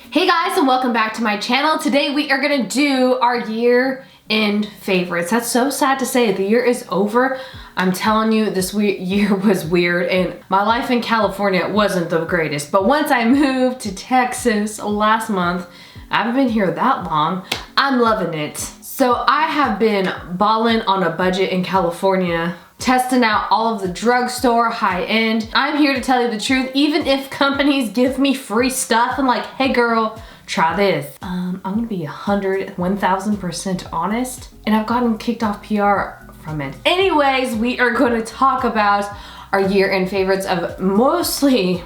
Hey guys, and welcome back to my channel. Today we are gonna do our year-end favorites. That's so sad to say, the year is over. I'm telling you, this year was weird and my life in California wasn't the greatest. But once I moved to Texas last month, I haven't been here that long, I'm loving it. So I have been balling on a budget in California, testing out all of the drugstore high-end. I'm here to tell you the truth, even if companies give me free stuff and like, hey girl, try this. I'm gonna be 1000% honest, and I've gotten kicked off PR from it. Anyways, we are gonna talk about our year-end favorites of mostly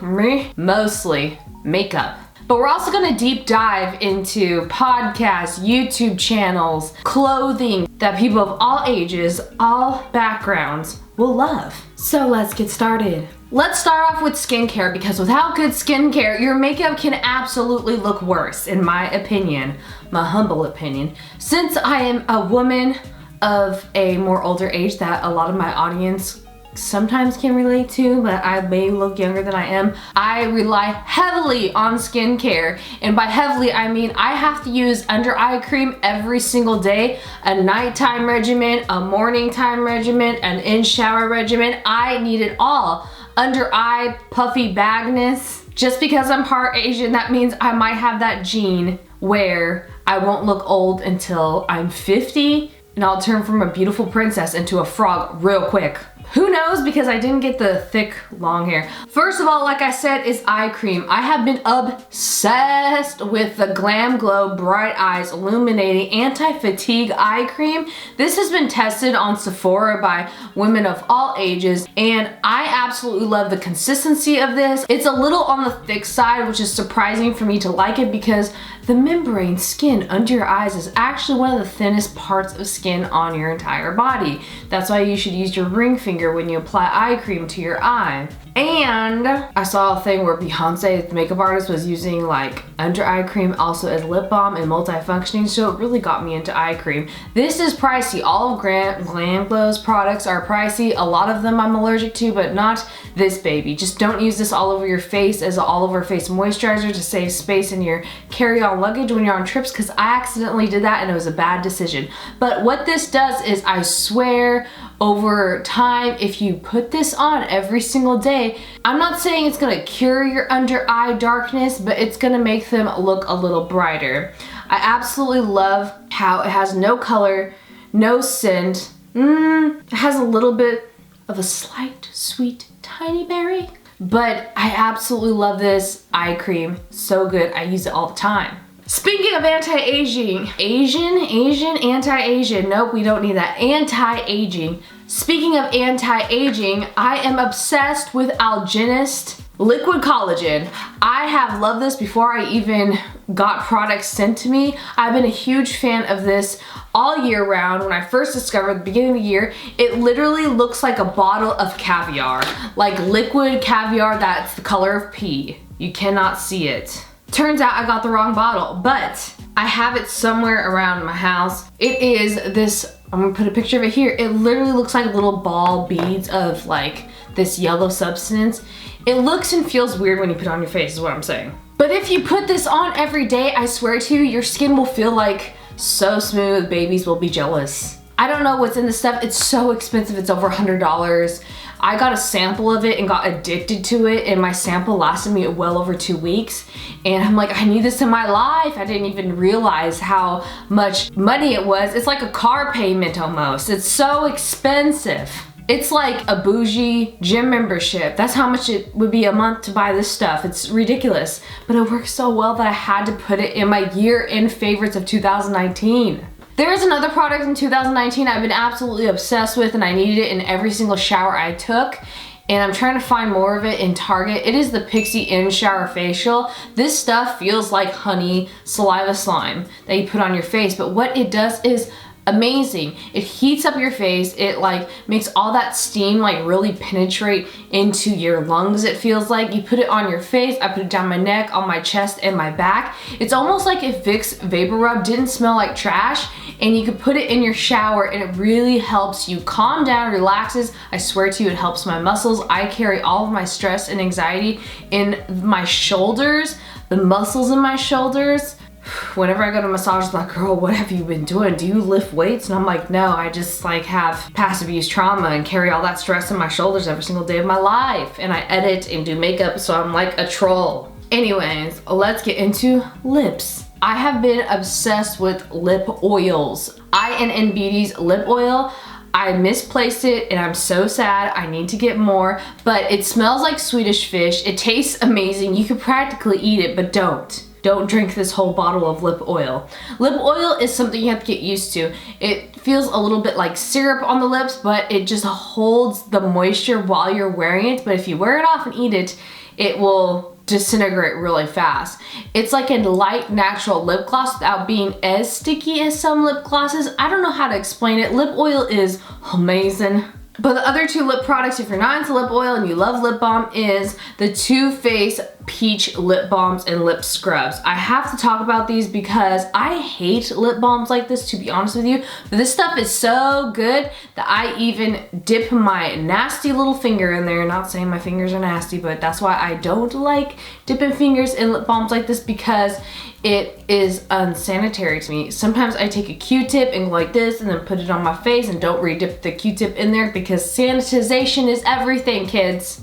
makeup. But we're also gonna deep dive into podcasts, YouTube channels, clothing that people of all ages, all backgrounds will love. So let's get started. Let's start off with skincare, because without good skincare, your makeup can absolutely look worse, in my opinion, my humble opinion. Since I am a woman of a more older age that a lot of my audience sometimes can relate to, but I may look younger than I am, I rely heavily on skincare. And by heavily, I mean I have to use under eye cream every single day, a nighttime regimen, a morning time regimen, an in-shower regimen. I need it all. Under eye, puffy bagness. Just because I'm part Asian, that means I might have that gene where I won't look old until I'm 50, and I'll turn from a beautiful princess into a frog real quick. Who knows, because I didn't get the thick, long hair. First of all, like I said, is eye cream. I have been obsessed with the Glam Glow Bright Eyes Illuminating Anti-Fatigue Eye Cream. This has been tested on Sephora by women of all ages, and I absolutely love the consistency of this. It's a little on the thick side, which is surprising for me to like it, because the membrane skin under your eyes is actually one of the thinnest parts of skin on your entire body. That's why you should use your ring finger when you apply eye cream to your eye. And I saw a thing where Beyonce, the makeup artist, was using like under eye cream also as lip balm and multifunctioning, so it really got me into eye cream. This is pricey. All of Glam Glow's products are pricey. A lot of them I'm allergic to, but not this baby. Just don't use this all over your face as an all over face moisturizer to save space in your carry-on luggage when you're on trips, because I accidentally did that and it was a bad decision. But what this does is, I swear, over time, if you put this on every single day, I'm not saying it's gonna cure your under eye darkness, but it's gonna make them look a little brighter. I absolutely love how it has no color, no scent. It has a little bit of a slight sweet tiny berry, but I absolutely love this eye cream. So good, I use it all the time. Speaking of anti-aging, anti-Asian, nope, we don't need that. Anti-aging. Speaking of anti-aging, I am obsessed with Algenist Liquid Collagen. I have loved this before I even got products sent to me. I've been a huge fan of this all year round. When I first discovered at the beginning of the year, it literally looks like a bottle of caviar, like liquid caviar that's the color of pee. You cannot see it. Turns out I got the wrong bottle, but I have it somewhere around my house. It is this, I'm gonna put a picture of it here. It literally looks like little ball beads of like this yellow substance. It looks and feels weird when you put it on your face, is what I'm saying. But if you put this on every day, I swear to you, your skin will feel like so smooth, babies will be jealous. I don't know what's in this stuff. It's so expensive, it's over $100. I got a sample of it and got addicted to it, and my sample lasted me well over 2 weeks. And I'm like, I need this in my life. I didn't even realize how much money it was. It's like a car payment almost. It's so expensive. It's like a bougie gym membership. That's how much it would be a month to buy this stuff. It's ridiculous, but it works so well that I had to put it in my year-end favorites of 2019. There is another product in 2019 I've been absolutely obsessed with, and I needed it in every single shower I took, and I'm trying to find more of it in Target. It is the Pixi In-Shower Facial. This stuff feels like honey saliva slime that you put on your face, but what it does is amazing. It heats up your face. It like makes all that steam like really penetrate into your lungs. It feels like you put it on your face. I put it down my neck, on my chest, and my back. It's almost like if Vicks Vapor Rub didn't smell like trash, and you could put it in your shower, and it really helps you calm down, relaxes. I swear to you, it helps my muscles. I carry all of my stress and anxiety in my shoulders, The muscles in my shoulders, whenever I go to massage, they're like, girl, what have you been doing? Do you lift weights? And I'm like, no, I just like have passive use trauma and carry all that stress in my shoulders every single day of my life. And I edit and do makeup, so I'm like a troll. Anyways, let's get into lips. I have been obsessed with lip oils. INN Beauty's lip oil, I misplaced it and I'm so sad. I need to get more, but it smells like Swedish fish. It tastes amazing. You could practically eat it, but don't. Don't drink this whole bottle of lip oil. Lip oil is something you have to get used to. It feels a little bit like syrup on the lips, but it just holds the moisture while you're wearing it. But if you wear it off and eat it, it will disintegrate really fast. It's like a light natural lip gloss without being as sticky as some lip glosses. I don't know how to explain it. Lip oil is amazing. But the other two lip products, if you're not into lip oil and you love lip balm, is the Too Faced Peach Lip Balms and Lip Scrubs. I have to talk about these because I hate lip balms like this, to be honest with you. But this stuff is so good that I even dip my nasty little finger in there. Not saying my fingers are nasty, but that's why I don't like dipping fingers in lip balms like this, because it is unsanitary to me. Sometimes I take a Q-tip and go like this and then put it on my face and don't re-dip the Q-tip in there, because sanitization is everything, kids.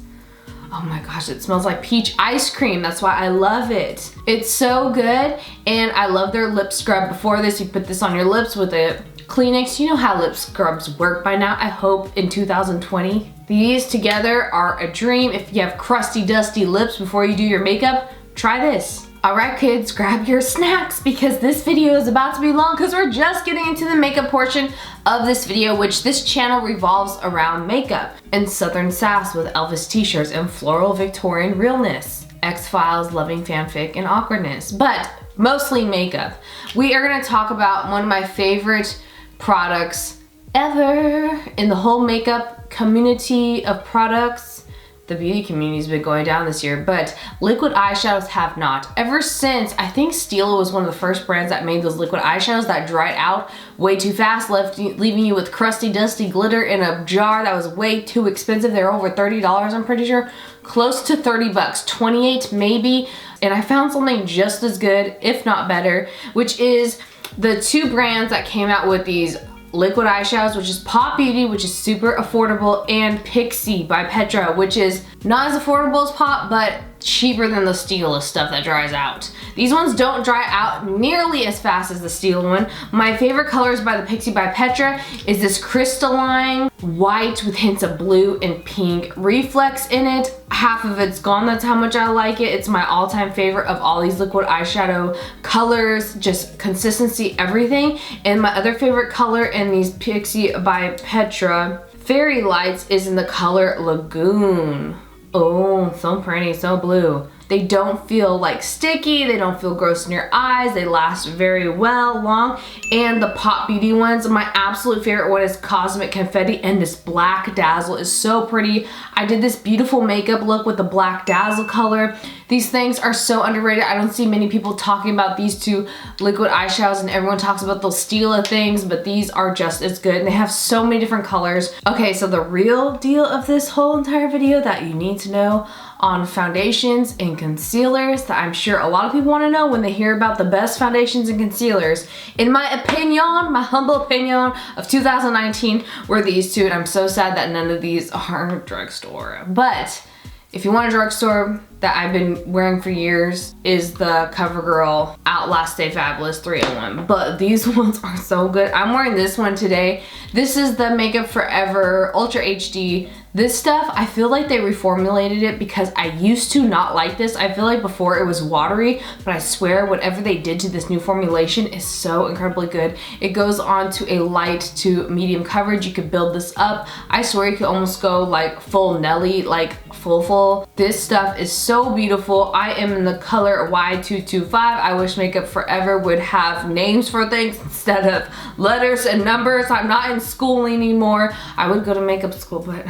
Oh my gosh, it smells like peach ice cream. That's why I love it. It's so good, and I love their lip scrub. Before this, you put this on your lips with a Kleenex. You know how lip scrubs work by now, I hope, in 2020. These together are a dream. If you have crusty, dusty lips before you do your makeup, try this. All right, kids, grab your snacks because this video is about to be long, because we're just getting into the makeup portion of this video, which this channel revolves around makeup and Southern sass with Elvis t-shirts and floral Victorian realness, X-Files, loving fanfic, and awkwardness, but mostly makeup. We are gonna talk about one of my favorite products ever in the whole makeup community of products. The beauty community's been going down this year, but liquid eyeshadows have not. Ever since, I think Stila was one of the first brands that made those liquid eyeshadows that dried out way too fast, leaving you with crusty, dusty glitter in a jar that was way too expensive. They're over $30, I'm pretty sure. Close to 30 bucks, 28 maybe. And I found something just as good, if not better, which is the two brands that came out with these liquid eyeshadows, which is Pop Beauty, which is super affordable, and Pixie by Petra, which is not as affordable as Pop, but cheaper than the Stila stuff that dries out. These ones don't dry out nearly as fast as the Stila one. My favorite colors by the Pixie by Petra is this crystalline white with hints of blue and pink reflex in it. Half of it's gone, that's how much I like it. It's my all-time favorite of all these liquid eyeshadow colors, just consistency, everything. And my other favorite color in these Pixie by Petra Fairy Lights is in the color Lagoon. Oh, so pretty, so blue. They don't feel like sticky, they don't feel gross in your eyes, they last very well, long. And the Pop Beauty ones, my absolute favorite one is Cosmic Confetti, and this Black Dazzle is so pretty. I did this beautiful makeup look with the Black Dazzle color. These things are so underrated. I don't see many people talking about these two liquid eyeshadows, and everyone talks about those Stila things, but these are just as good, and they have so many different colors. Okay, so the real deal of this whole entire video that you need to know on foundations and concealers that I'm sure a lot of people want to know when they hear about the best foundations and concealers, in my opinion, my humble opinion of 2019, were these two, and I'm so sad that none of these are drugstore. But if you want a drugstore that I've been wearing for years, is the CoverGirl Outlast Stay Fabulous 301. But these ones are so good. I'm wearing this one today. This is the Makeup Forever Ultra HD. This stuff, I feel like they reformulated it because I used to not like this. I feel like before it was watery, but I swear whatever they did to this new formulation is so incredibly good. It goes on to a light to medium coverage. You could build this up. I swear you could almost go like full Nelly, like full. This stuff is so beautiful. I am in the color Y225. I wish Makeup Forever would have names for things instead of letters and numbers. I'm not in school anymore. I would go to makeup school, but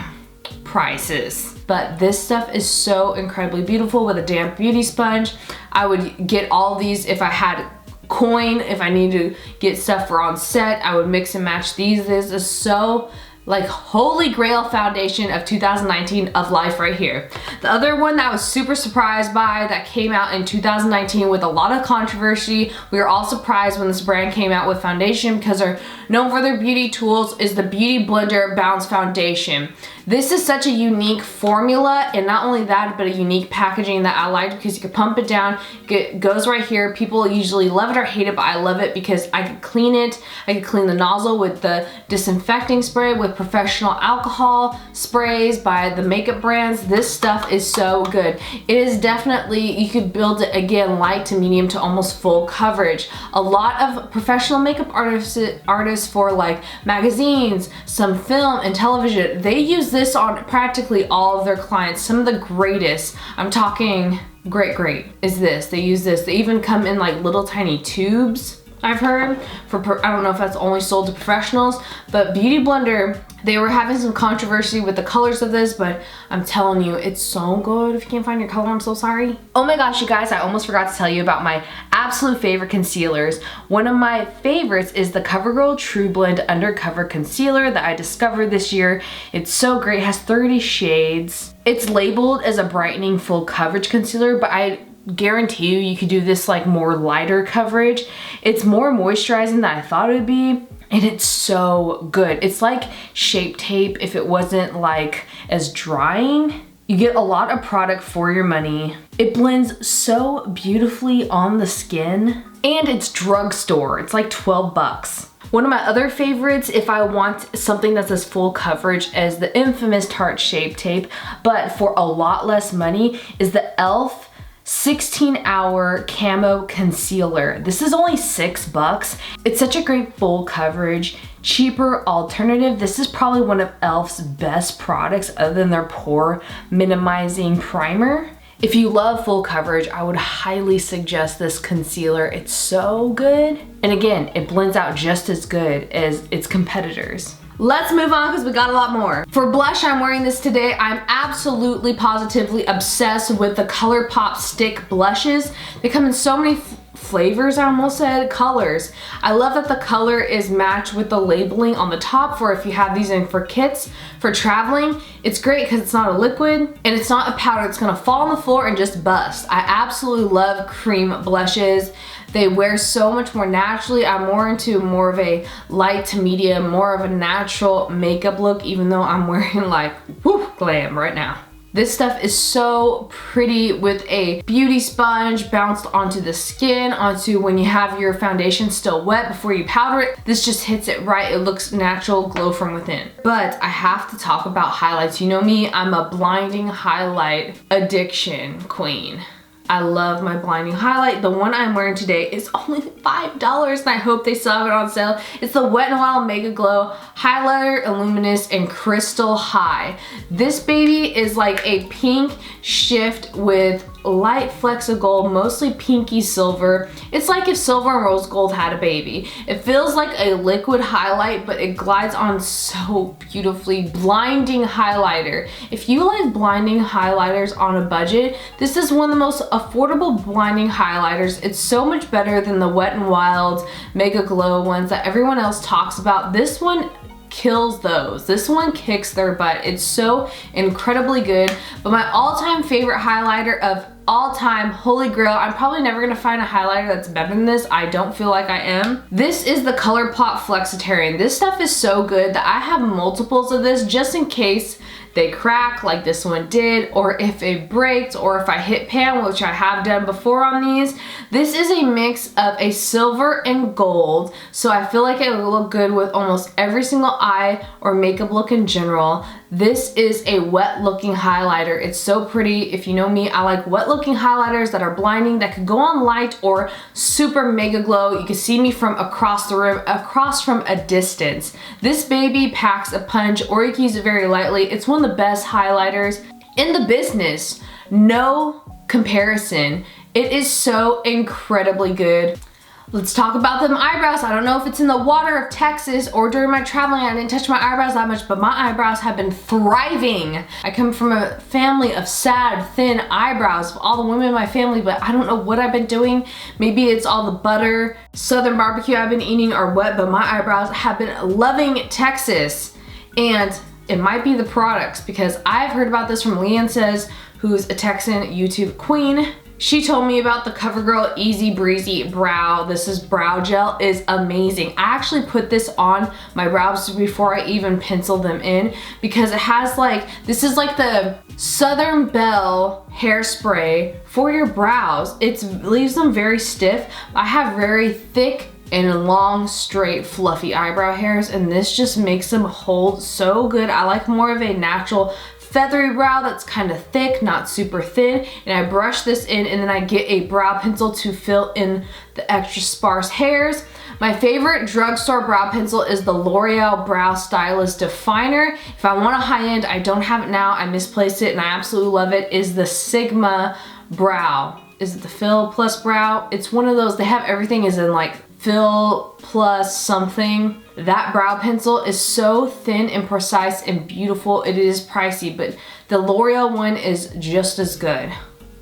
prices. But this stuff is so incredibly beautiful with a damp beauty sponge. I would get all these if I had coin. If I need to get stuff for on set, I would mix and match these. This is so like holy grail foundation of 2019 of life right here. The other one that I was super surprised by that came out in 2019 with a lot of controversy, we were all surprised when this brand came out with foundation because they're known for their beauty tools, is the Beauty Blender Bounce Foundation. This is such a unique formula, and not only that, but a unique packaging that I liked because you can pump it down, it goes right here. People usually love it or hate it, but I love it because I could clean it. I could clean the nozzle with the disinfecting spray, with professional alcohol sprays by the makeup brands. This stuff is so good. It is definitely, you could build it again, light to medium to almost full coverage. A lot of professional makeup artists for like magazines, some film and television, they use this on practically all of their clients. Some of the greatest, I'm talking great is this. They use this. They even come in like little tiny tubes, I've heard, for, I don't know if that's only sold to professionals, but Beauty Blender, they were having some controversy with the colors of this, but I'm telling you, it's so good. If you can't find your color, I'm so sorry. Oh my gosh, you guys, I almost forgot to tell you about my absolute favorite concealers. One of my favorites is the CoverGirl True Blend Undercover Concealer that I discovered this year. It's so great, it has 30 shades. It's labeled as a brightening full coverage concealer, but I guarantee you could do this like more lighter coverage. It's more moisturizing than I thought it would be, and it's so good. It's like Shape Tape if it wasn't like as drying. You get a lot of product for your money. It blends so beautifully on the skin, and it's drugstore. It's like 12 bucks. One of my other favorites, if I want something that's as full coverage as the infamous Tarte Shape Tape, but for a lot less money, is the E.L.F. 16-hour camo concealer. This is only 6 bucks. It's such a great full coverage, cheaper alternative. This is probably one of E.L.F.'s best products other than their pore minimizing primer. If you love full coverage, I would highly suggest this concealer. It's so good. And again, it blends out just as good as its competitors. Let's move on because we got a lot more. For blush, I'm wearing this today. I'm absolutely positively obsessed with the ColourPop stick blushes. They come in so many flavors, I almost said colors. I love that the color is matched with the labeling on the top for if you have these in for kits for traveling. It's great because it's not a liquid and it's not a powder that's gonna fall on the floor and just bust. I absolutely love cream blushes. They wear so much more naturally. I'm more into more of a light to medium, more of a natural makeup look, even though I'm wearing like, whoo, glam right now. This stuff is so pretty with a beauty sponge bounced onto the skin, onto when you have your foundation still wet before you powder it. This just hits it right. It looks natural, glow from within. But I have to talk about highlights. You know me, I'm a blinding highlight addiction queen. I love my blinding highlight. The one I'm wearing today is only $5 and I hope they still have it on sale. It's the Wet n Wild Mega Glow Highlighter Illuminous and Crystal High. This baby is like a pink shift with light flecks of gold, mostly pinky silver. It's like if silver and rose gold had a baby. It feels like a liquid highlight, but it glides on so beautifully. Blinding highlighter. If you like blinding highlighters on a budget, this is one of the most affordable blinding highlighters. It's so much better than the Wet n Wild Mega Glow ones that everyone else talks about. This one kills those. This one kicks their butt. It's so incredibly good. But my all-time favorite highlighter of all time, holy grail, I'm probably never gonna find a highlighter that's better than this. I don't feel like I am. This is the ColourPop Flexitarian. This stuff is so good that I have multiples of this just in case they crack like this one did, or if it breaks, or if I hit pan, which I have done before on these. This is a mix of a silver and gold, so I feel like it will look good with almost every single eye or makeup look in general. This is a wet looking highlighter. It's so pretty. If you know me, I like wet looking highlighters that are blinding, that could go on light or super mega glow. You can see me from across the room, across from a distance. This baby packs a punch, or you can use it very lightly. It's one of the best highlighters in the business. No comparison. It is so incredibly good. Let's talk about them eyebrows. I don't know if it's in the water of Texas or during my traveling, I didn't touch my eyebrows that much, but my eyebrows have been thriving. I come from a family of sad, thin eyebrows, all the women in my family, but I don't know what I've been doing. Maybe it's all the butter, Southern barbecue I've been eating or what, but my eyebrows have been loving Texas. And it might be the products, because I've heard about this from Leanne Says, who's a Texan YouTube queen. She told me about the CoverGirl Easy Breezy Brow. This is brow gel, is amazing. I actually put this on my brows before I even pencil them in, because it has like, this is like the Southern Belle hairspray for your brows. It leaves them very stiff. I have very thick and long, straight, fluffy eyebrow hairs, and this just makes them hold so good. I like more of a natural feathery brow that's kind of thick, not super thin, and I brush this in, and then I get a brow pencil to fill in the extra sparse hairs. My favorite drugstore brow pencil is the L'Oreal Brow Stylist Definer. If I want a high-end, I don't have it now, I misplaced it and I absolutely love it, is the Sigma Brow. Is it the Fill Plus Brow? It's one of those, they have everything is in like Fill Plus something. That brow pencil is so thin and precise and beautiful. It is pricey, but the L'Oreal one is just as good.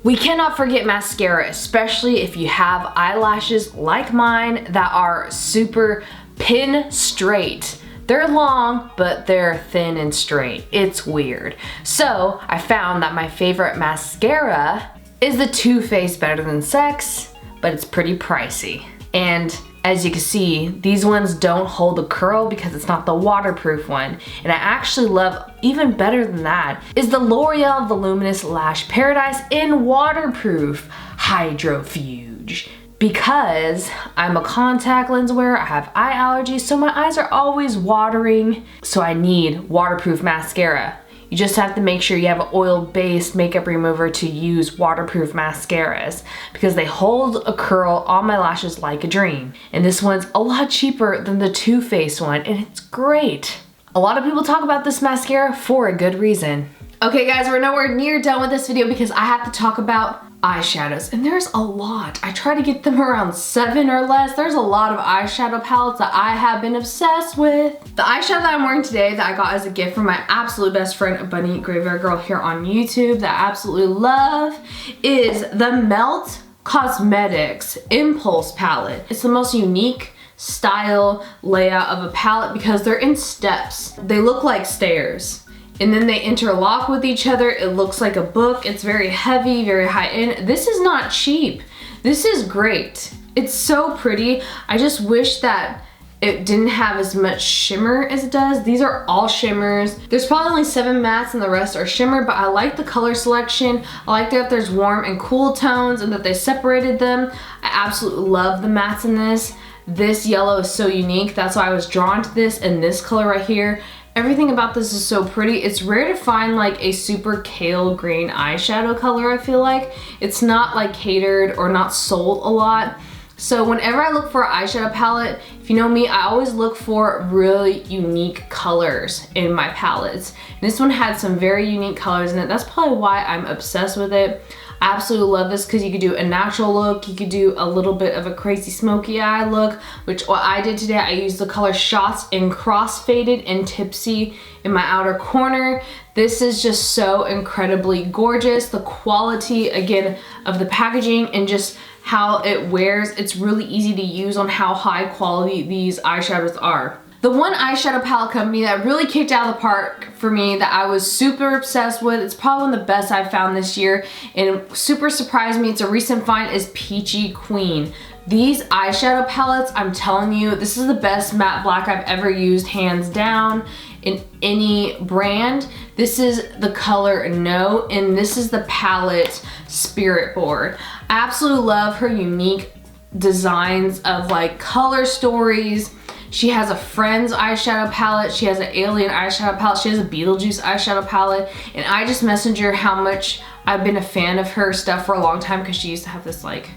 We cannot forget mascara, especially if you have eyelashes like mine that are super pin straight. They're long, but they're thin and straight. It's weird. So I found that my favorite mascara is the Too Faced Better Than Sex, but it's pretty pricey. And as you can see, these ones don't hold a curl because it's not the waterproof one. And I actually love, even better than that, is the L'Oreal Voluminous Lash Paradise in Waterproof Hydrofuge. Because I'm a contact lens wearer, I have eye allergies, so my eyes are always watering, so I need waterproof mascara. You just have to make sure you have an oil-based makeup remover to use waterproof mascaras, because they hold a curl on my lashes like a dream. And this one's a lot cheaper than the Too Faced one, and it's great. A lot of people talk about this mascara for a good reason. Okay guys, we're nowhere near done with this video because I have to talk about eyeshadows, and there's a lot. I try to get them around 7 or less. There's a lot of eyeshadow palettes that I have been obsessed with. The eyeshadow that I'm wearing today that I got as a gift from my absolute best friend, Bunny Graveyard Girl here on YouTube, that I absolutely love, is the Melt Cosmetics Impulse Palette. It's the most unique style layout of a palette because they're in steps. They look like stairs, and then they interlock with each other. It looks like a book. It's very heavy, very high end. This is not cheap. This is great. It's so pretty. I just wish that it didn't have as much shimmer as it does. These are all shimmers. There's probably only 7 mattes and the rest are shimmer, but I like the color selection. I like that there's warm and cool tones and that they separated them. I absolutely love the mattes in this. This yellow is so unique. That's why I was drawn to this, and this color right here. Everything about this is so pretty. It's rare to find like a super kale green eyeshadow color, I feel like. It's not like catered or not sold a lot. So whenever I look for an eyeshadow palette, if you know me, I always look for really unique colors in my palettes. And this one had some very unique colors in it. That's probably why I'm obsessed with it. I absolutely love this because you could do a natural look, you could do a little bit of a crazy smoky eye look, which what I did today, I used the color Shots in Crossfaded and Tipsy in my outer corner. This is just so incredibly gorgeous. The quality, again, of the packaging and just how it wears, it's really easy to use on how high quality these eyeshadows are. The one eyeshadow palette company that really kicked out of the park for me that I was super obsessed with, it's probably one of the best I've found this year and super surprised me, it's a recent find, is Peachy Queen. These eyeshadow palettes, I'm telling you, this is the best matte black I've ever used, hands down, in any brand. This is the color No, and this is the palette Spirit Board. I absolutely love her unique designs of like color stories. She has a Friends eyeshadow palette, she has an Alien eyeshadow palette, she has a Beetlejuice eyeshadow palette, and I just messaged her how much I've been a fan of her stuff for a long time because she used to have this like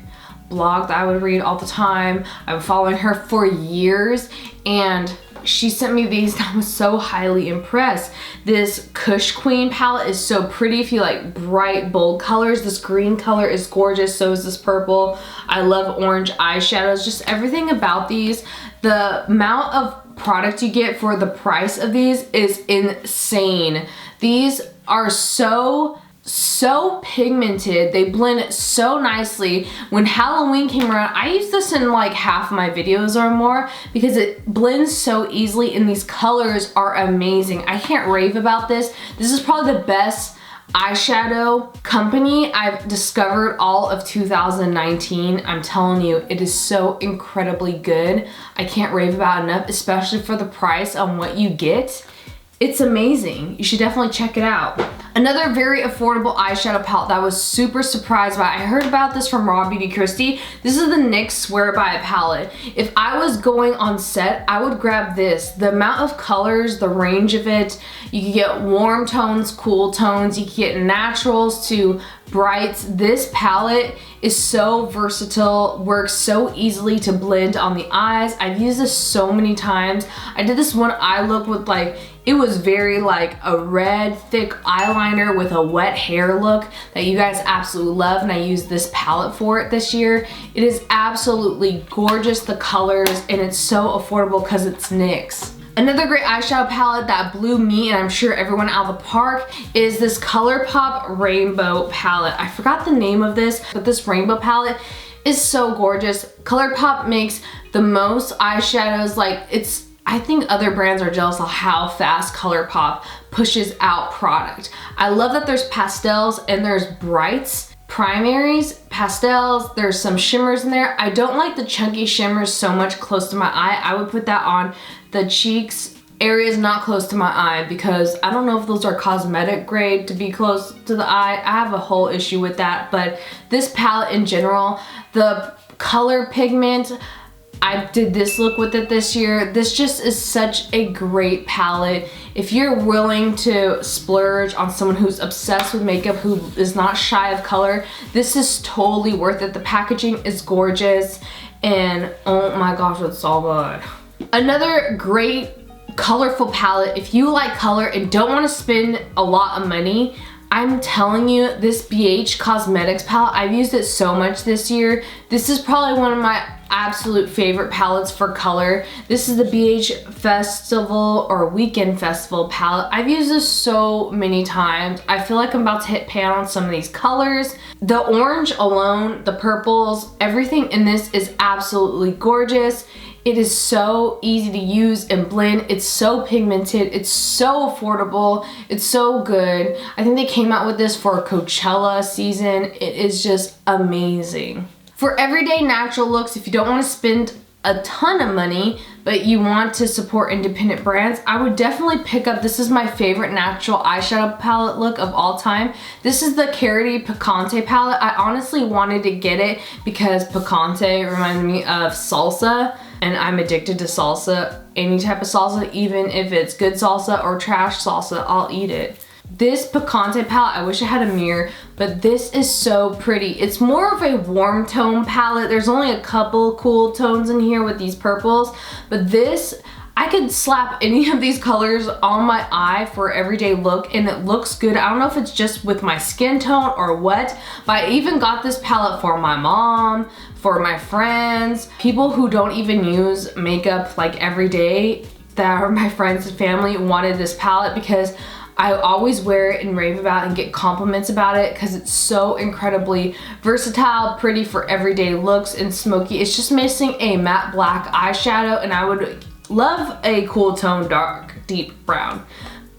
blog that I would read all the time. I've been following her for years, and she sent me these and I was so highly impressed. This Kush Queen palette is so pretty if you like bright, bold colors. This green color is gorgeous, so is this purple. I love orange eyeshadows, just everything about these. The amount of product you get for the price of these is insane. These are so so pigmented. They blend so nicely. When Halloween came around, I used this in like half my videos or more because it blends so easily and these colors are amazing. I can't rave about this. This is probably the best eyeshadow company I've discovered all of 2019. I'm telling you, it is so incredibly good. I can't rave about it enough, especially for the price on what you get. It's amazing. You should definitely check it out. Another very affordable eyeshadow palette that I was super surprised by. I heard about this from Raw Beauty Christie. This is the NYX Swear By It palette. If I was going on set, I would grab this. The amount of colors, the range of it, you can get warm tones, cool tones, you can get naturals to brights. This palette is so versatile, works so easily to blend on the eyes. I've used this so many times. I did this one eye look with like, it was very like a red thick eyeliner with a wet hair look that you guys absolutely love, and I used this palette for it this year. It is absolutely gorgeous, the colors, and it's so affordable because it's NYX. Another great eyeshadow palette that blew me and I'm sure everyone out of the park is this ColourPop Rainbow palette. I forgot the name of this, but this rainbow palette is so gorgeous. ColourPop makes the most eyeshadows. Like, it's, I think other brands are jealous of how fast ColourPop pushes out product. I love that there's pastels and there's brights, primaries, pastels, there's some shimmers in there. I don't like the chunky shimmers so much close to my eye. I would put that on the cheeks, areas not close to my eye, because I don't know if those are cosmetic grade to be close to the eye. I have a whole issue with that, but this palette in general, the color pigment, I did this look with it this year. This just is such a great palette. If you're willing to splurge on someone who's obsessed with makeup, who is not shy of color, this is totally worth it. The packaging is gorgeous, and oh my gosh, it's so good. Another great colorful palette, if you like color and don't want to spend a lot of money, I'm telling you, this BH Cosmetics palette, I've used it so much this year. This is probably one of my absolute favorite palettes for color. This is the BH Festival or Weekend Festival palette. I've used this so many times. I feel like I'm about to hit pan on some of these colors. The orange alone, the purples, everything in this is absolutely gorgeous. It is so easy to use and blend. It's so pigmented. It's so affordable. It's so good. I think they came out with this for Coachella season. It is just amazing. For everyday natural looks, if you don't want to spend a ton of money, but you want to support independent brands, I would definitely pick up, this is my favorite natural eyeshadow palette look of all time. This is the Carity Picante palette. I honestly wanted to get it because Picante reminded me of salsa, and I'm addicted to salsa. Any type of salsa, even if it's good salsa or trash salsa, I'll eat it. This Picante palette, I wish I had a mirror, but this is so pretty. It's more of a warm tone palette. There's only a couple cool tones in here with these purples, but this, I could slap any of these colors on my eye for everyday look and it looks good. I don't know if it's just with my skin tone or what, but I even got this palette for my mom, for my friends, people who don't even use makeup like every day, that are my friends and family, wanted this palette because I always wear it and rave about it and get compliments about it because it's so incredibly versatile, pretty for everyday looks, and smoky. It's just missing a matte black eyeshadow, and I would love a cool tone dark deep brown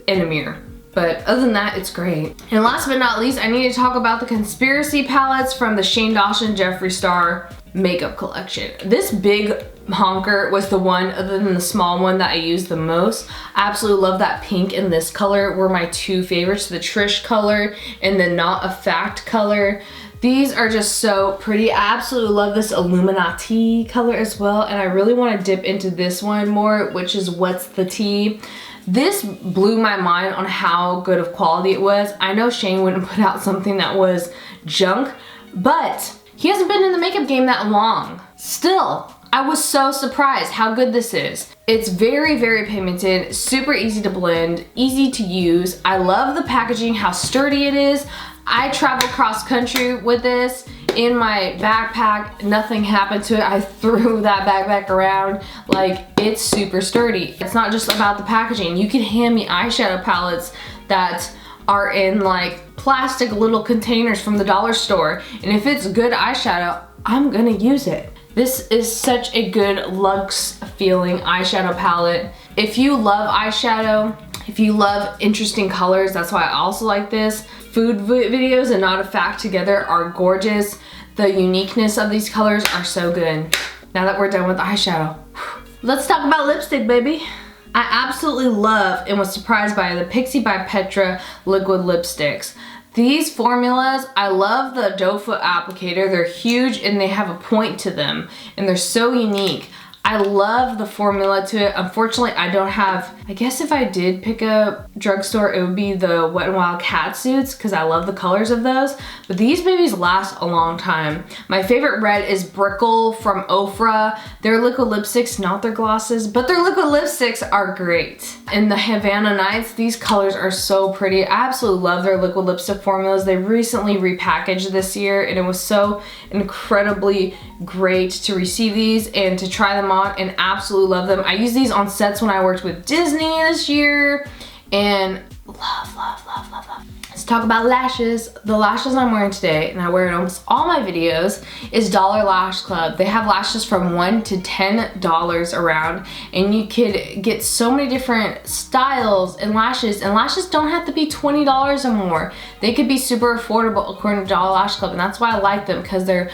in a mirror. But other than that, it's great. And last but not least, I need to talk about the Conspiracy palettes from the Shane Dawson Jeffree Star makeup collection. This big honker was the one, other than the small one, that I used the most. I absolutely love that pink and this color were my two favorites, the Trish color and the Not a Fact color. These are just so pretty. I absolutely love this Illuminati color as well, and I really want to dip into this one more, which is What's the Tea. This blew my mind on how good of quality it was. I know Shane wouldn't put out something that was junk, but he hasn't been in the makeup game that long. Still, I was so surprised how good this is. It's very, very pigmented, super easy to blend, easy to use. I love the packaging, how sturdy it is. I traveled cross country with this in my backpack. Nothing happened to it. I threw that backpack around. Like, it's super sturdy. It's not just about the packaging. You can hand me eyeshadow palettes that are in like plastic little containers from the dollar store, and if it's good eyeshadow, I'm gonna use it. This is such a good luxe feeling eyeshadow palette. If you love eyeshadow, if you love interesting colors, that's why I also like this. Food videos and Not a Fact together are gorgeous. The uniqueness of these colors are so good. Now that we're done with eyeshadow, let's talk about lipstick, baby. I absolutely love and was surprised by the Pixie by Petra liquid lipsticks. These formulas, I love the doe foot applicator. They're huge and they have a point to them and they're so unique. I love the formula to it. Unfortunately, I don't have, I guess if I did pick a drugstore, it would be the Wet n Wild cat suits because I love the colors of those. But these babies last a long time. My favorite red is Brickle from Ofra. Their liquid lipsticks, not their glosses, but their liquid lipsticks are great. In the Havana Nights, these colors are so pretty. I absolutely love their liquid lipstick formulas. They recently repackaged this year and it was so incredibly great to receive these and to try them on and absolutely love them. I used these on sets when I worked with Disney this year and love, love, love, love, love. Let's talk about lashes. The lashes I'm wearing today, and I wear in almost all my videos, is Dollar Lash Club. They have lashes from $1 to $10 around, and you could get so many different styles and lashes don't have to be $20 or more. They could be super affordable according to Dollar Lash Club, and that's why I like them, because they're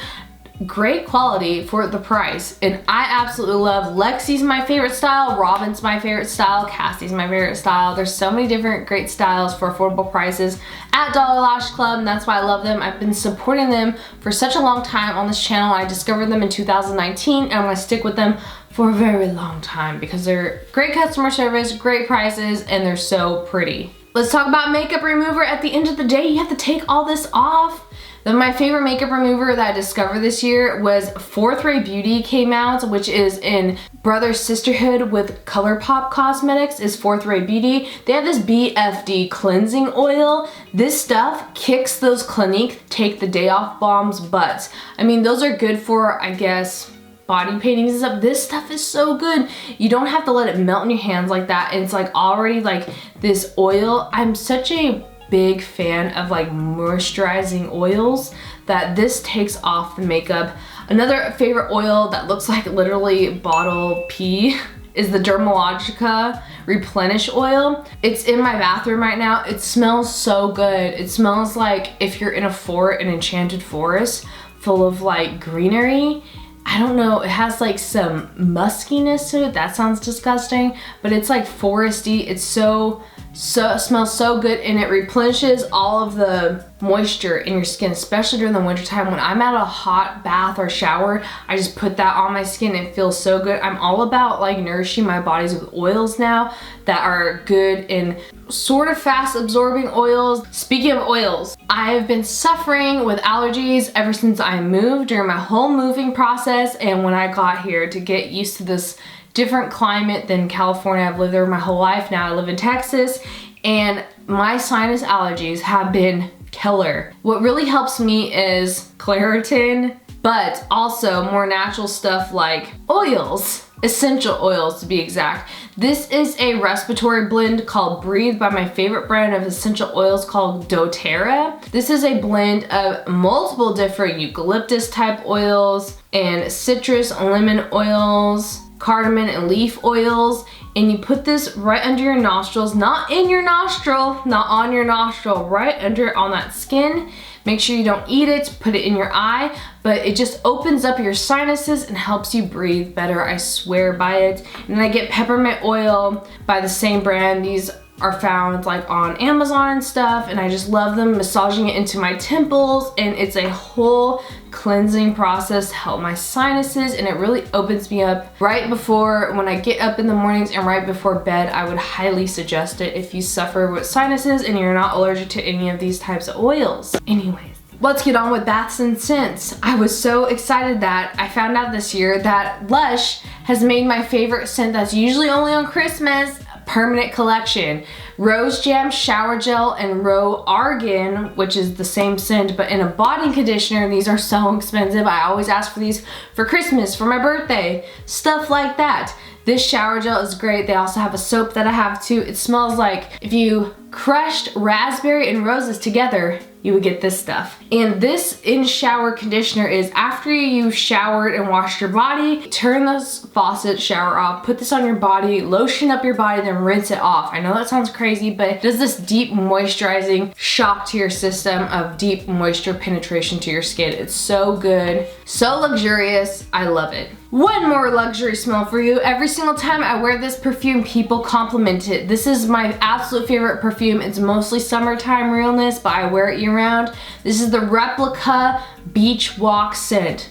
great quality for the price. And I absolutely love Lexi's my favorite style, Robin's my favorite style, Cassie's my favorite style. There's so many different great styles for affordable prices at Dollar Lash Club, and that's why I love them. I've been supporting them for such a long time on this channel. I discovered them in 2019 and I'm gonna stick with them for a very long time because they're great customer service, great prices, and they're so pretty. Let's talk about makeup remover. At the end of the day, you have to take all this off. Then my favorite makeup remover that I discovered this year was Fourth Ray Beauty came out, which is in brother sisterhood with ColourPop Cosmetics, is Fourth Ray Beauty. They have this BFD cleansing oil. This stuff kicks those Clinique take the day off bombs butts. I mean, those are good for, I guess, body paintings and stuff. This stuff is so good. You don't have to let it melt in your hands like that. And it's like already like this oil. I'm such a big fan of like moisturizing oils that this takes off the makeup. Another favorite oil that looks like literally bottle pee is the Dermalogica Replenish oil. It's in my bathroom right now. It smells so good. It smells like if you're in an enchanted forest full of like greenery. I don't know, it has like some muskiness to it. That sounds disgusting, but it's like foresty. It's so smells so good, and it replenishes all of the moisture in your skin, especially during the wintertime. When I'm at a hot bath or shower, I just put that on my skin and it feels so good. I'm all about like nourishing my bodies with oils now that are good and sort of fast absorbing oils. Speaking of oils, I have been suffering with allergies ever since I moved during my whole moving process, and when I got here to get used to this different climate than California. I've lived there my whole life. Now I live in Texas, and my sinus allergies have been killer. What really helps me is Claritin, but also more natural stuff like oils, essential oils to be exact. This is a respiratory blend called Breathe by my favorite brand of essential oils called doTERRA. This is a blend of multiple different eucalyptus type oils and citrus and lemon oils, cardamom and leaf oils, and you put this right under your nostrils, not in your nostril, not on your nostril, right under on that skin. Make sure you don't eat it, put it in your eye, but it just opens up your sinuses and helps you breathe better. I swear by it. And then I get peppermint oil by the same brand. These are found like on Amazon and stuff, and I just love them, massaging it into my temples, and it's a whole cleansing process to help my sinuses, and it really opens me up right before when I get up in the mornings and right before bed. I would highly suggest it if you suffer with sinuses and you're not allergic to any of these types of oils. Anyways, let's get on with baths and scents. I was so excited that I found out this year that Lush has made my favorite scent that's usually only on Christmas permanent collection. Rose Jam Shower Gel and Rose Argan, which is the same scent but in a body conditioner. These are so expensive. I always ask for these for Christmas, for my birthday, stuff like that. This shower gel is great. They also have a soap that I have too. It smells like if you crushed raspberry and roses together, you would get this stuff. And this in-shower conditioner is after you showered and washed your body, turn this faucet shower off, put this on your body, lotion up your body, then rinse it off. I know that sounds crazy, but it does this deep moisturizing shock to your system of deep moisture penetration to your skin. It's so good, so luxurious. I love it. One more luxury smell for you. Every single time I wear this perfume, people compliment it. This is my absolute favorite perfume. It's mostly summertime realness, but I wear it year round. This is the Replica Beach Walk scent.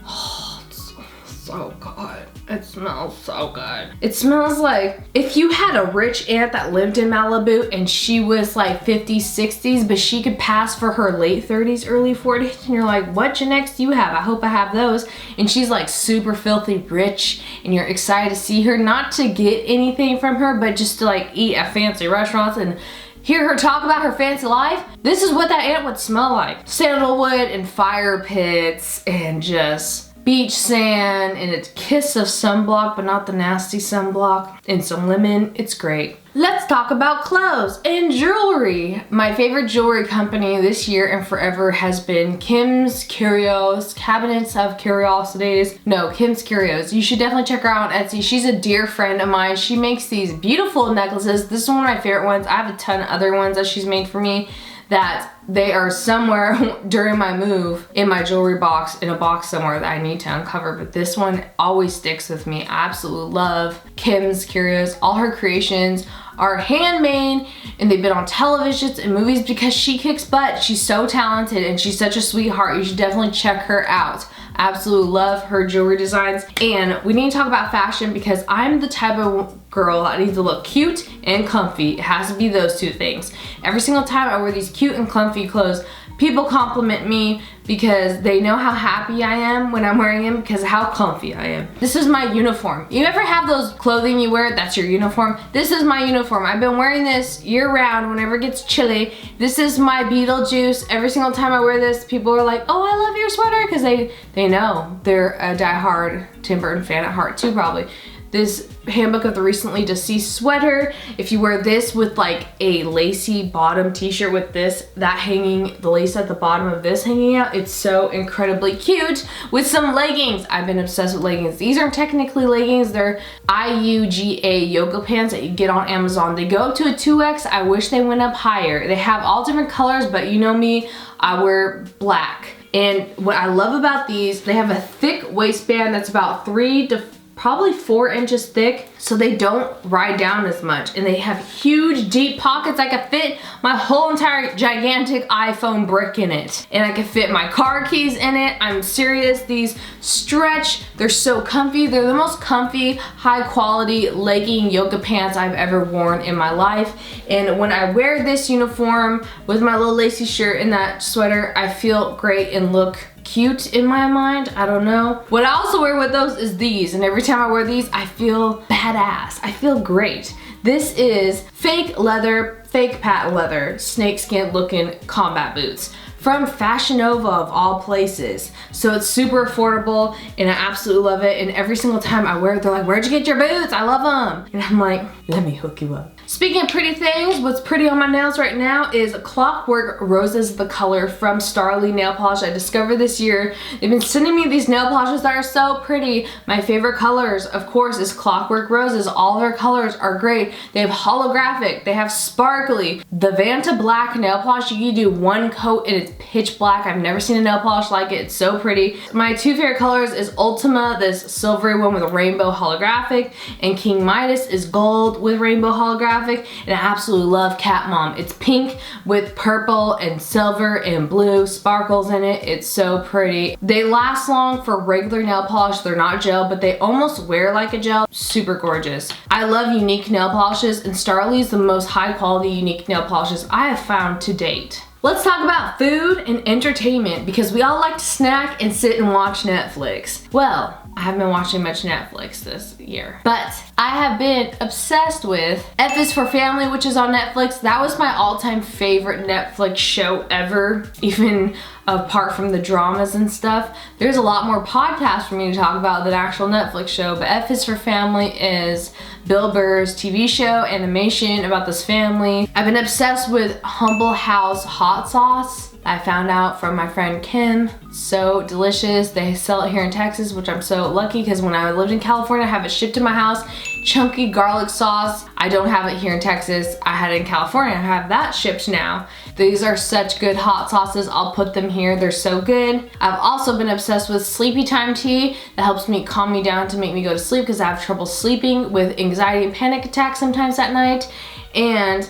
Oh, it's so good. It smells so good. It smells like if you had a rich aunt that lived in Malibu and she was like 50s, 60s, but she could pass for her late 30s, early 40s, and you're like, what genetics do you have? I hope I have those. And she's like super filthy rich, and you're excited to see her, not to get anything from her, but just to like eat at fancy restaurants and hear her talk about her fancy life. This is what that aunt would smell like. Sandalwood and fire pits and just beach sand and a kiss of sunblock, but not the nasty sunblock, and some lemon. It's great. Let's talk about clothes and jewelry. My favorite jewelry company this year and forever has been Kim's Curios, Cabinets of Curiosities. No, Kim's Curios. You should definitely check her out on Etsy. She's a dear friend of mine. She makes these beautiful necklaces. This is one of my favorite ones. I have a ton of other ones that she's made for me that they are somewhere during my move in my jewelry box, in a box somewhere that I need to uncover, but this one always sticks with me. I absolutely love Kim's Curios. All her creations are handmade and they've been on televisions and movies because she kicks butt. She's so talented and she's such a sweetheart. You should definitely check her out. Absolutely love her jewelry designs. And we need to talk about fashion because I'm the type of girl that needs to look cute and comfy. It has to be those two things. Every single time I wear these cute and comfy clothes, people compliment me because they know how happy I am when I'm wearing them because of how comfy I am. This is my uniform. You ever have those clothing you wear that's your uniform? This is my uniform. I've been wearing this year round whenever it gets chilly. This is my Beetlejuice. Every single time I wear this, people are like, oh, I love your sweater, because they know. They're a diehard Tim Burton fan at heart too, probably. This Handbook of the Recently Deceased sweater. If you wear this with like a lacy bottom t-shirt with this, that hanging, the lace at the bottom of this hanging out, it's so incredibly cute. With some leggings. I've been obsessed with leggings. These aren't technically leggings, they're IUGA yoga pants that you get on Amazon. They go up to a 2X. I wish they went up higher. They have all different colors, but you know me, I wear black. And what I love about these, they have a thick waistband that's about 3 to probably 4 inches thick, so they don't ride down as much, and they have huge deep pockets. I could fit my whole entire gigantic iPhone brick in it, and I could fit my car keys in it. I'm serious. These stretch, they're so comfy. They're the most comfy, high quality legging yoga pants I've ever worn in my life, and when I wear this uniform with my little lacy shirt and that sweater, I feel great and look cute in my mind. I don't know. What I also wear with those is these, and every time I wear these, I feel badass. I feel great. This is fake leather, fake patent leather, snakeskin looking combat boots from Fashion Nova of all places. So it's super affordable and I absolutely love it, and every single time I wear it, they're like, where'd you get your boots? I love them. And I'm like, let me hook you up. Speaking of pretty things, what's pretty on my nails right now is Clockwork Roses the color from Starly Nail Polish I discovered this year. They've been sending me these nail polishes that are so pretty. My favorite colors, of course, is Clockwork Roses. All their colors are great. They have holographic, they have sparkly. The Vanta Black nail polish, you can do one coat and it's pitch black. I've never seen a nail polish like it. It's so pretty. My two favorite colors is Ultima, this silvery one with a rainbow holographic, and King Midas is gold with rainbow holographic. And I absolutely love Cat Mom. It's pink with purple and silver and blue sparkles in it. It's so pretty. They last long for regular nail polish. They're not gel, but they almost wear like a gel. Super gorgeous. I love unique nail polishes, and Starly is the most high quality unique nail polishes I have found to date. Let's talk about food and entertainment, because we all like to snack and sit and watch Netflix. Well, I haven't been watching much Netflix this year, but I have been obsessed with F is for Family, which is on Netflix. That was my all-time favorite Netflix show ever. Even apart from the dramas and stuff. There's a lot more podcasts for me to talk about than actual Netflix show, but F is for Family is Bill Burr's TV show animation about this family. I've been obsessed with Humble House hot sauce. I found out from my friend Kim. So delicious. They sell it here in Texas, which I'm so lucky because when I lived in California, I have it shipped to my house. Chunky garlic sauce. I don't have it here in Texas. I had it in California. I have that shipped now. These are such good hot sauces. I'll put them here. They're so good. I've also been obsessed with Sleepy Time tea that helps me calm me down to make me go to sleep because I have trouble sleeping with anxiety and panic attacks sometimes at night. And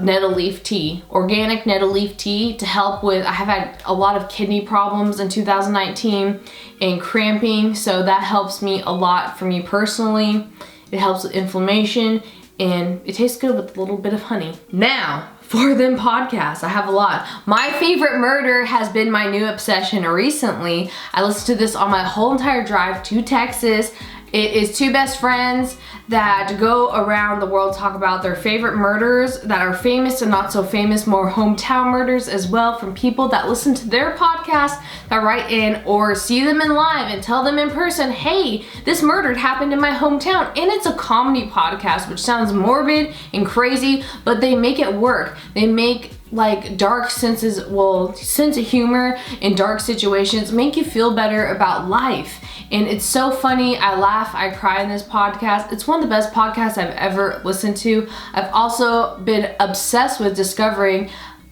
nettle leaf tea, organic nettle leaf tea to help with, I have had a lot of kidney problems in 2019 and cramping, so that helps me a lot for me personally. It helps with inflammation and it tastes good with a little bit of honey. Now, for them podcasts, I have a lot. My favorite murder has been my new obsession recently. I listened to this on my whole entire drive to Texas. It is two best friends that go around the world, talk about their favorite murders that are famous and not so famous, more hometown murders as well, from people that listen to their podcast that write in or see them in live and tell them in person, hey, this murder happened in my hometown. And it's a comedy podcast, which sounds morbid and crazy, but they make it work. They make like dark sense of humor in dark situations make you feel better about life. And it's so funny. I laugh, I cry in this podcast. It's one of the best podcasts I've ever listened to. I've also been obsessed with discovering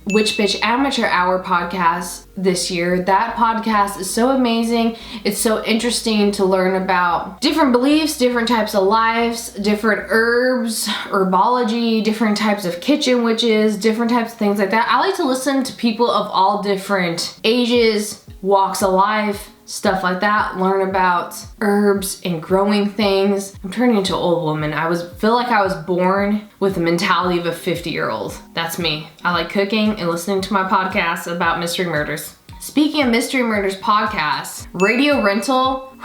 Witch Bitch Amateur Hour podcast this year. That podcast is so amazing. It's so interesting to learn about different beliefs, different types of lives, different herbs, herbology, different types of kitchen witches, different types of things like that. I like to listen to people of all different ages, walks of life, stuff like that, learn about herbs and growing things. I'm turning into an old woman. I feel like I was born with the mentality of a 50-year-old. That's me. I like cooking and listening to my podcasts about mystery murders. Speaking of mystery murders podcasts, Radio Rental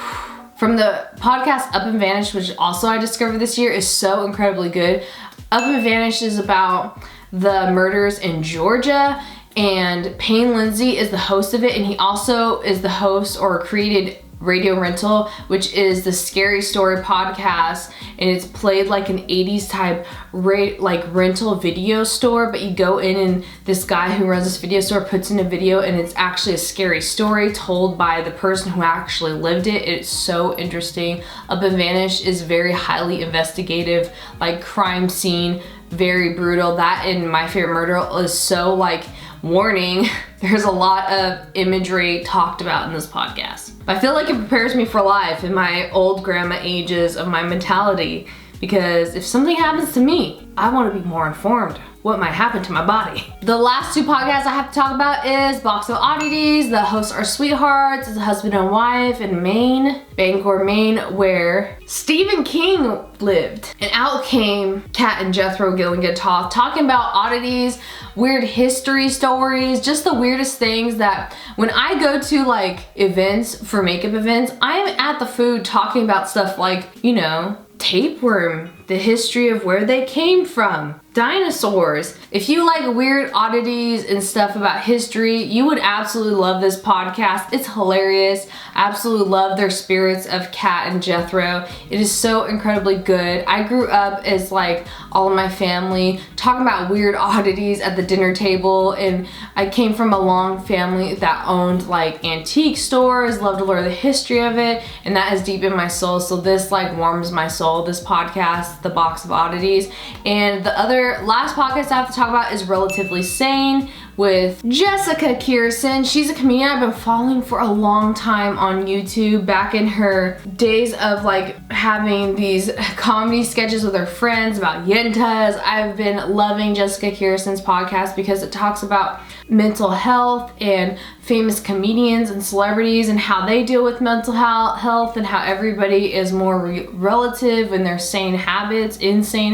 from the podcast Up and Vanished, which also I discovered this year, is so incredibly good. Up and Vanished is about the murders in Georgia, and Payne Lindsay is the host of it, and he also is the host or created Radio Rental, which is the scary story podcast, and it's played like an 80s type rental video store, but you go in and this guy who runs this video store puts in a video and it's actually a scary story told by the person who actually lived it. It's so interesting. Up and Vanish is very highly investigative, like crime scene, very brutal. That and My Favorite Murder is so like warning. There's a lot of imagery talked about in this podcast. I feel like it prepares me for life in my old grandma ages of my mentality, because if something happens to me, I want to be more informed what might happen to my body. The last two podcasts I have to talk about is Box of Oddities. The hosts are sweethearts. It's a husband and wife in Maine, Bangor, Maine, where Stephen King lived. And out came Kat and Jethro Gilligan talking about oddities, weird history stories, just the weirdest things that when I go to like events for makeup events, I am at the food talking about stuff like, you know, tapeworm, the history of where they came from, dinosaurs. If you like weird oddities and stuff about history, you would absolutely love this podcast. It's hilarious. I absolutely love their spirits of Kat and Jethro. It is so incredibly good. I grew up as like all of my family talking about weird oddities at the dinner table, and I came from a long family that owned like antique stores, loved to learn the history of it, and that is deep in my soul. So this like warms my soul, this podcast, The Box of Oddities. And the other last podcast I have to talk about is Relatively Sane with Jessica Kirson. She's a comedian I've been following for a long time on YouTube, back in her days of like having these comedy sketches with her friends about yentas. I've been loving Jessica Kirson's podcast because it talks about mental health and famous comedians and celebrities and how they deal with mental health, and how everybody is more relative in their insane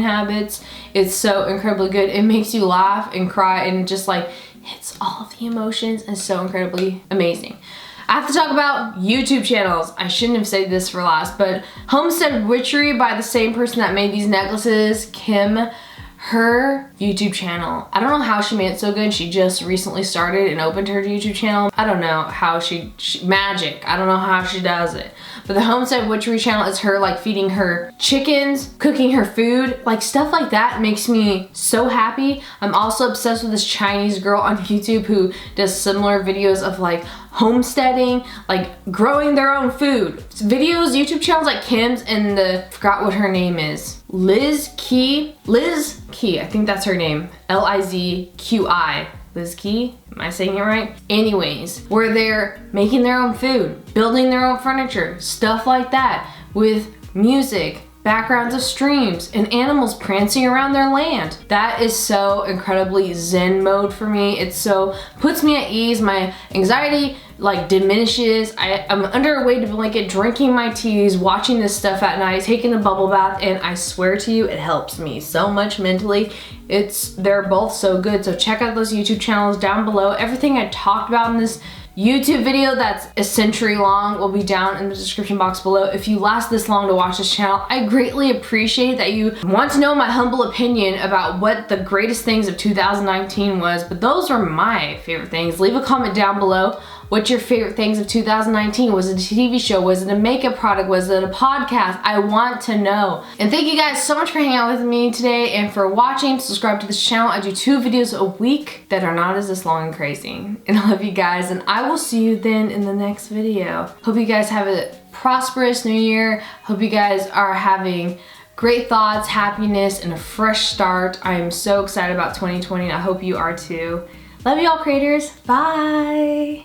habits. It's so incredibly good. It makes you laugh and cry and just like hits all of the emotions, and so incredibly amazing. I have to talk about YouTube channels. I shouldn't have said this for last, but Homestead Witchery by the same person that made these necklaces, Kim. her YouTube channel. I don't know how she made it so good. She just recently started and opened her YouTube channel. I don't know how she magic. I don't know how she does it. But the Homestead Witchery channel is her like feeding her chickens, cooking her food, like stuff like that makes me so happy. I'm also obsessed with this Chinese girl on YouTube who does similar videos of like homesteading, like growing their own food. Videos, YouTube channels like Kim's and forgot what her name is. Liz Key, I think that's her name. Lizqi. Liz Key, am I saying it right? Anyways, where they're making their own food, building their own furniture, stuff like that, with music, backgrounds of streams, and animals prancing around their land. That is so incredibly zen mode for me. It so puts me at ease. My anxiety like diminishes. I'm under a weighted blanket, drinking my teas, watching this stuff at night, taking a bubble bath, and I swear to you, it helps me so much mentally. They're both so good. So check out those YouTube channels down below. Everything I talked about in this YouTube video that's a century long will be down in the description box below. If you last this long to watch this channel, I greatly appreciate that you want to know my humble opinion about what the greatest things of 2019 was, but those are my favorite things. Leave a comment down below. What's your favorite things of 2019? Was it a TV show? Was it a makeup product? Was it a podcast? I want to know. And thank you guys so much for hanging out with me today and for watching. Subscribe to this channel. I do 2 videos a week that are not as this long and crazy. And I love you guys, and I will see you then in the next video. Hope you guys have a prosperous new year. Hope you guys are having great thoughts, happiness, and a fresh start. I am so excited about 2020, and I hope you are too. Love you all, creators. Bye.